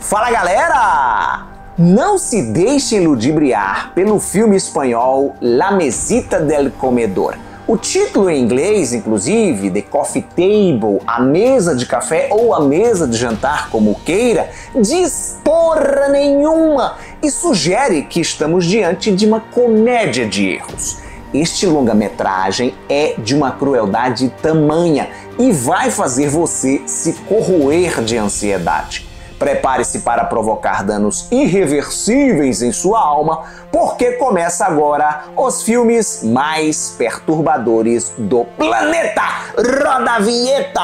Fala, galera! Não se deixe ludibriar pelo filme espanhol La Mesita del Comedor. O título em inglês, inclusive, The Coffee Table, a mesa de café ou a mesa de jantar, como queira, diz porra nenhuma e sugere que estamos diante de uma comédia de erros. Este longa-metragem é de uma crueldade tamanha e vai fazer você se corroer de ansiedade. Prepare-se para provocar danos irreversíveis em sua alma, porque começa agora os filmes mais perturbadores do planeta. Roda a vinheta!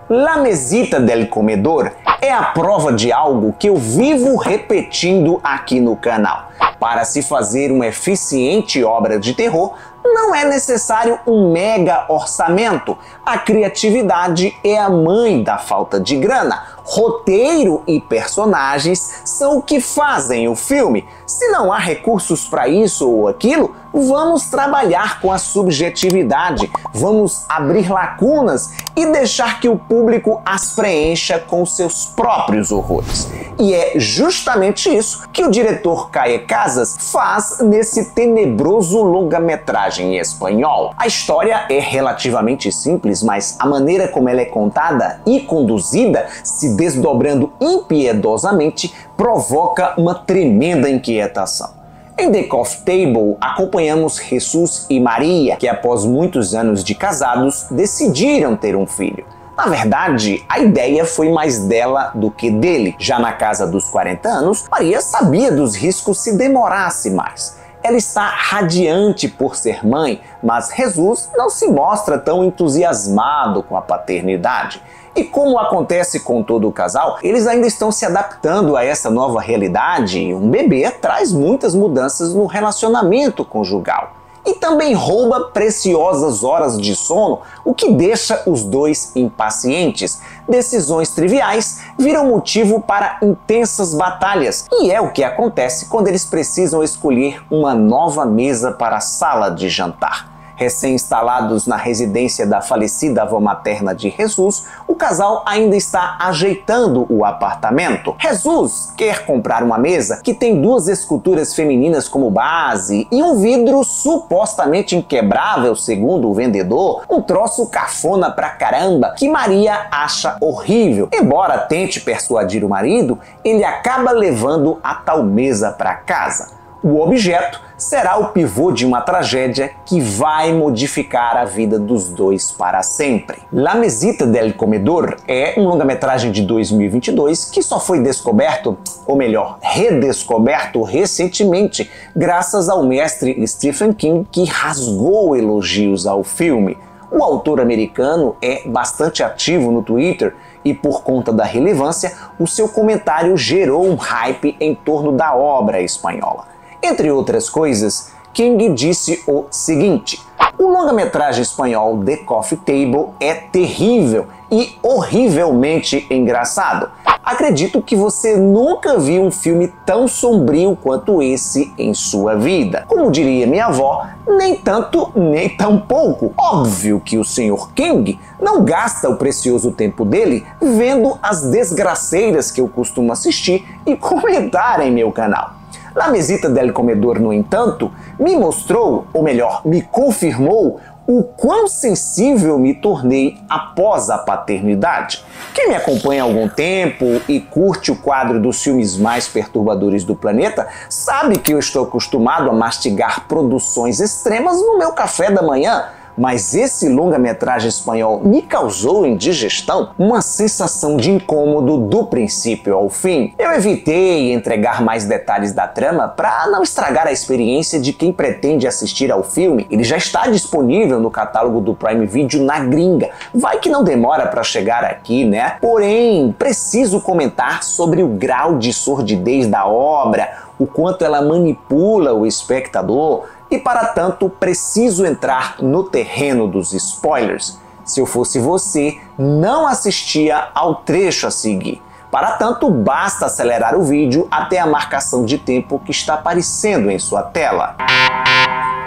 La Mesita del Comedor é a prova de algo que eu vivo repetindo aqui no canal. Para se fazer uma eficiente obra de terror, não é necessário um mega orçamento. A criatividade é a mãe da falta de grana. Roteiro e personagens são o que fazem o filme. Se não há recursos para isso ou aquilo, vamos trabalhar com a subjetividade, vamos abrir lacunas e deixar que o público as preencha com seus próprios horrores. E é justamente isso que o diretor Cae Casas faz nesse tenebroso longa-metragem espanhol. A história é relativamente simples, mas a maneira como ela é contada e conduzida, se desdobrando impiedosamente, provoca uma tremenda inquietação. Em The Coffee Table, acompanhamos Jesus e Maria, que após muitos anos de casados, decidiram ter um filho. Na verdade, a ideia foi mais dela do que dele. Já na casa dos 40 anos, Maria sabia dos riscos se demorasse mais. Ela está radiante por ser mãe, mas Jesus não se mostra tão entusiasmado com a paternidade. E como acontece com todo o casal, eles ainda estão se adaptando a essa nova realidade e um bebê traz muitas mudanças no relacionamento conjugal. E também rouba preciosas horas de sono, o que deixa os dois impacientes. Decisões triviais viram motivo para intensas batalhas, e é o que acontece quando eles precisam escolher uma nova mesa para a sala de jantar. Recém-instalados na residência da falecida avó materna de Jesus, o casal ainda está ajeitando o apartamento. Jesus quer comprar uma mesa que tem duas esculturas femininas como base e um vidro supostamente inquebrável, segundo o vendedor, um troço cafona pra caramba que Maria acha horrível. Embora tente persuadir o marido, ele acaba levando a tal mesa para casa. O objeto será o pivô de uma tragédia que vai modificar a vida dos dois para sempre. La Mesita del Comedor é um longa-metragem de 2022 que só foi descoberto, ou melhor, redescoberto recentemente, graças ao mestre Stephen King, que rasgou elogios ao filme. O autor americano é bastante ativo no Twitter e, por conta da relevância, o seu comentário gerou um hype em torno da obra espanhola. Entre outras coisas, King disse o seguinte: o longa-metragem espanhol The Coffee Table é terrível e horrivelmente engraçado. Acredito que você nunca viu um filme tão sombrio quanto esse em sua vida. Como diria minha avó, nem tanto, nem tão pouco. Óbvio que o Sr. King não gasta o precioso tempo dele vendo as desgraceiras que eu costumo assistir e comentar em meu canal. La Mesita del Comedor, no entanto, me mostrou, ou melhor, me confirmou o quão sensível me tornei após a paternidade. Quem me acompanha há algum tempo e curte o quadro dos filmes mais perturbadores do planeta sabe que eu estou acostumado a mastigar produções extremas no meu café da manhã. Mas esse longa-metragem espanhol me causou indigestão, uma sensação de incômodo do princípio ao fim. Eu evitei entregar mais detalhes da trama para não estragar a experiência de quem pretende assistir ao filme. Ele já está disponível no catálogo do Prime Video na gringa. Vai que não demora para chegar aqui, né? Porém, preciso comentar sobre o grau de sordidez da obra, o quanto ela manipula o espectador. E para tanto, preciso entrar no terreno dos spoilers. Se eu fosse você, não assistia ao trecho a seguir. Para tanto, basta acelerar o vídeo até a marcação de tempo que está aparecendo em sua tela.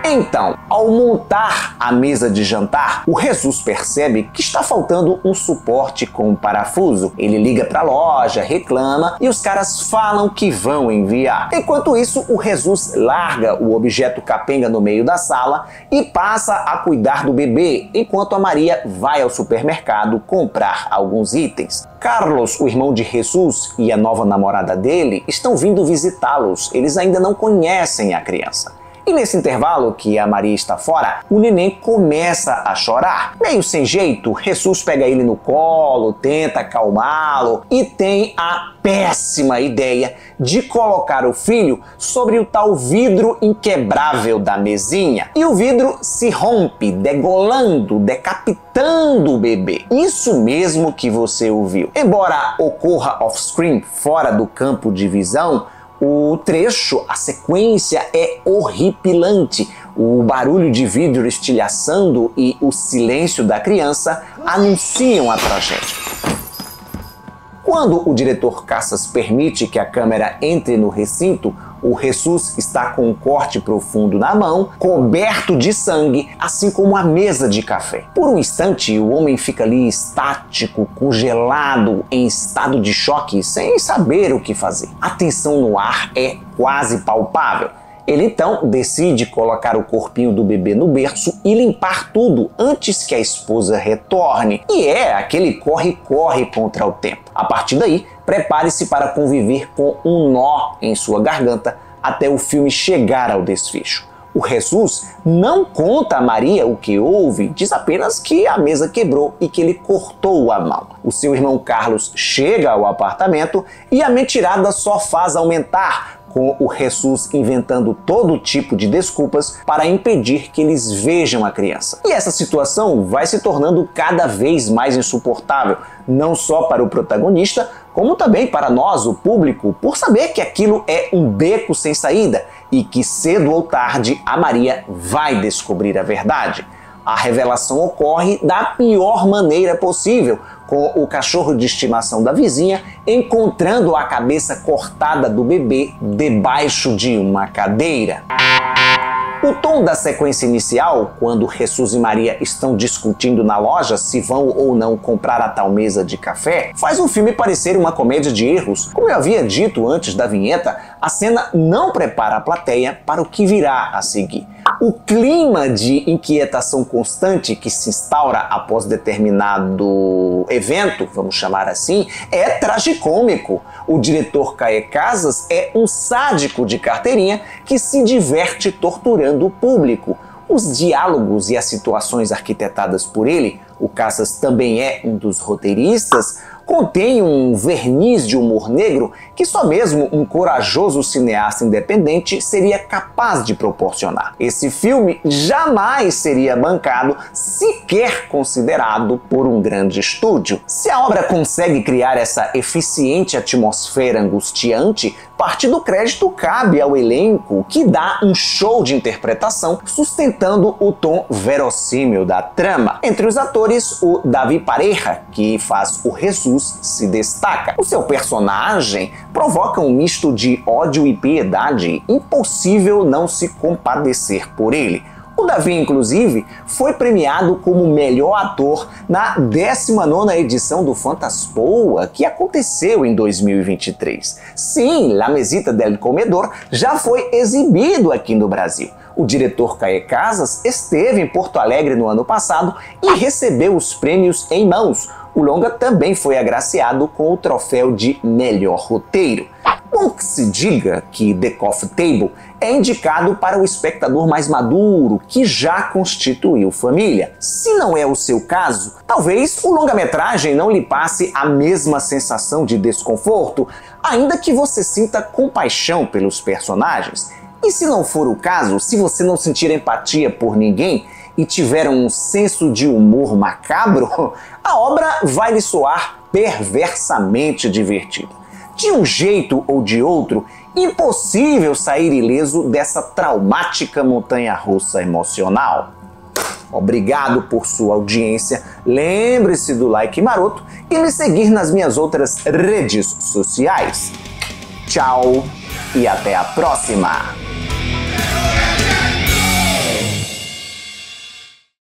Então, ao montar a mesa de jantar, o Jesus percebe que está faltando um suporte com um parafuso. Ele liga para a loja, reclama e os caras falam que vão enviar. Enquanto isso, o Jesus larga o objeto capenga no meio da sala e passa a cuidar do bebê, enquanto a Maria vai ao supermercado comprar alguns itens. Carlos, o irmão de Jesus, e a nova namorada dele estão vindo visitá-los. Eles ainda não conhecem a criança. E nesse intervalo que a Maria está fora, o neném começa a chorar. Meio sem jeito, Jesus pega ele no colo, tenta acalmá-lo e tem a péssima ideia de colocar o filho sobre o tal vidro inquebrável da mesinha. E o vidro se rompe, degolando, decapitando o bebê. Isso mesmo que você ouviu. Embora ocorra off-screen, fora do campo de visão, o trecho, a sequência é horripilante. O barulho de vidro estilhaçando e o silêncio da criança anunciam a tragédia. Quando o diretor Casas permite que a câmera entre no recinto, o Jesus está com um corte profundo na mão, coberto de sangue, assim como a mesa de café. Por um instante, o homem fica ali estático, congelado, em estado de choque, sem saber o que fazer. A tensão no ar é quase palpável. Ele então decide colocar o corpinho do bebê no berço e limpar tudo antes que a esposa retorne. E é aquele corre-corre contra o tempo. A partir daí, prepare-se para conviver com um nó em sua garganta até o filme chegar ao desfecho. O Jesus não conta a Maria o que houve, diz apenas que a mesa quebrou e que ele cortou a mão. O seu irmão Carlos chega ao apartamento e a mentirada só faz aumentar, com o Jesus inventando todo tipo de desculpas para impedir que eles vejam a criança. E essa situação vai se tornando cada vez mais insuportável, não só para o protagonista, como também para nós, o público, por saber que aquilo é um beco sem saída e que cedo ou tarde a Maria vai descobrir a verdade. A revelação ocorre da pior maneira possível, com o cachorro de estimação da vizinha encontrando a cabeça cortada do bebê debaixo de uma cadeira. O tom da sequência inicial, quando Jesus e Maria estão discutindo na loja se vão ou não comprar a tal mesa de café, faz o filme parecer uma comédia de erros. Como eu havia dito antes da vinheta, a cena não prepara a plateia para o que virá a seguir. O clima de inquietação constante que se instaura após determinado evento, vamos chamar assim, é tragicômico. O diretor Caê Casas é um sádico de carteirinha que se diverte torturando o público. Os diálogos e as situações arquitetadas por ele, o Casas também é um dos roteiristas, contém um verniz de humor negro que só mesmo um corajoso cineasta independente seria capaz de proporcionar. Esse filme jamais seria bancado, sequer considerado por um grande estúdio. Se a obra consegue criar essa eficiente atmosfera angustiante, parte do crédito cabe ao elenco, que dá um show de interpretação sustentando o tom verossímil da trama. Entre os atores, o Davi Pareja, que faz o Jesus, se destaca. O seu personagem provoca um misto de ódio e piedade, impossível não se compadecer por ele. O Davi, inclusive, foi premiado como melhor ator na 19ª edição do Fantaspoa, que aconteceu em 2023. Sim, La Mesita del Comedor já foi exibido aqui no Brasil. O diretor Caê Casas esteve em Porto Alegre no ano passado e recebeu os prêmios em mãos. O longa também foi agraciado com o troféu de melhor roteiro. Bom que se diga que The Coffee Table é indicado para o espectador mais maduro, que já constituiu família. Se não é o seu caso, talvez o longa-metragem não lhe passe a mesma sensação de desconforto, ainda que você sinta compaixão pelos personagens. E se não for o caso, se você não sentir empatia por ninguém e tiver um senso de humor macabro, a obra vai lhe soar perversamente divertida. De um jeito ou de outro, impossível sair ileso dessa traumática montanha-russa emocional. Obrigado por sua audiência, Lembre-se do like maroto e me seguir nas minhas outras redes sociais. Tchau e até a próxima!